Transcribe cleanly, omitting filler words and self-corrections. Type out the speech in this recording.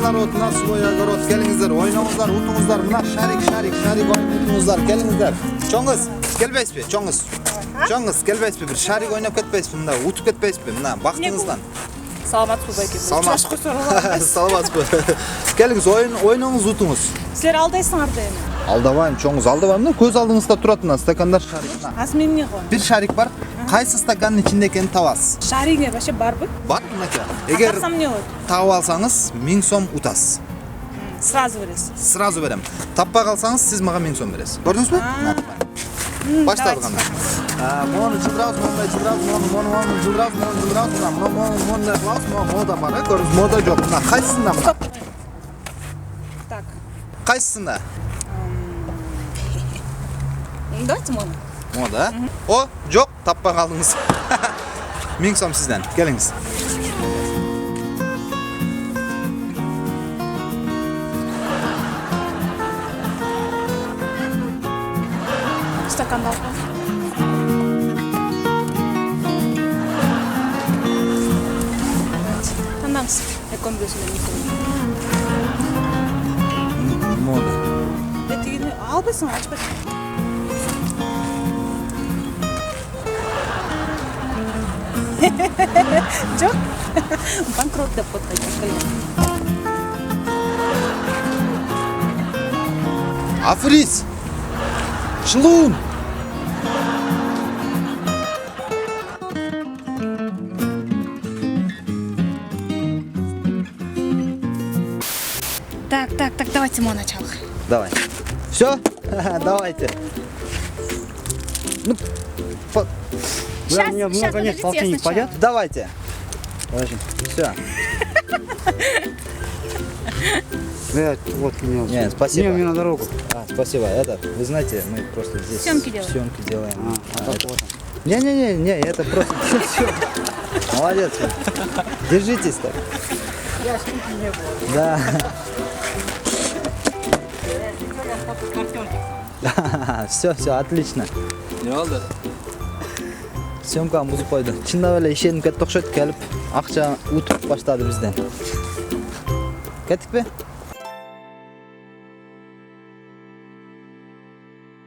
Балдар отuna su koyuyor. Gelingizler, oynangızlar, utunuzlar. Mına şarik oynangızlar. Gelingizler. Çoğunuz, gelbeyiz mi? Çoğunuz, gelbeyiz mi? Bir şarik oynap ketbeyiz mi? Utup ketbeyiz mi? Baktığınızdan. Саламатсызбы байке? Саламатсызбы. Келиңиз, ойнаңыз, утуңуз. Силер алдайсыңар да эми. Алдабайм, чоңуз, алдабайм. Көз алдыңызда турат мына стакандар шарик. Азыр мен эмне кылам? Bir şarik бар. Кайсы стакандын ичинде экенин табасыз. Шаригиңер вообще барбы? Бар мынакей. Эгер Тапсам эмне болот? таап алсаңыз 1000 сом утасыз. Сразу бересиз. Сразу берем. Таппай калсаңыз сиз мага 1000 сом бересиз. Көрдүңүзбү? Баштадык анда. Мону жылдырабыз, мону жылдырабыз, мода бар, көрдүңүз, мода жок. Мына кайсысында мына? Так. Кайсысында? Давайте мону. Мода. О, жок, таппай калдыңыз. 1000 сом сизден. Келиңиз. Стаканды алып. Тандаңыз. Эконом бөлүсүндө эмне кылып. Мода. Тигини албайсың, ачпайсың. Жок. Банкрот деп коет. Африз. Шылуун. Так, давайте моно начало. Давай. Все? Давайте. Ну, Сейчас, Мне много нет, полтинник пойдет? давайте. Все. Вот мне. Нет, спасибо. Мне на дорогу. Спасибо. Вы знаете, мы просто здесь Съемки делаем. Съемки делаем. Так вот. Не, это просто всё. Молодец. Держитесь так. Я сколько не было. Да. Все, отлично. Ne oldu? Съемканы бузуп койду. Чындап эле ишенип кетти окшойт, келип акча утуп баштады бизден. Кеттикпи?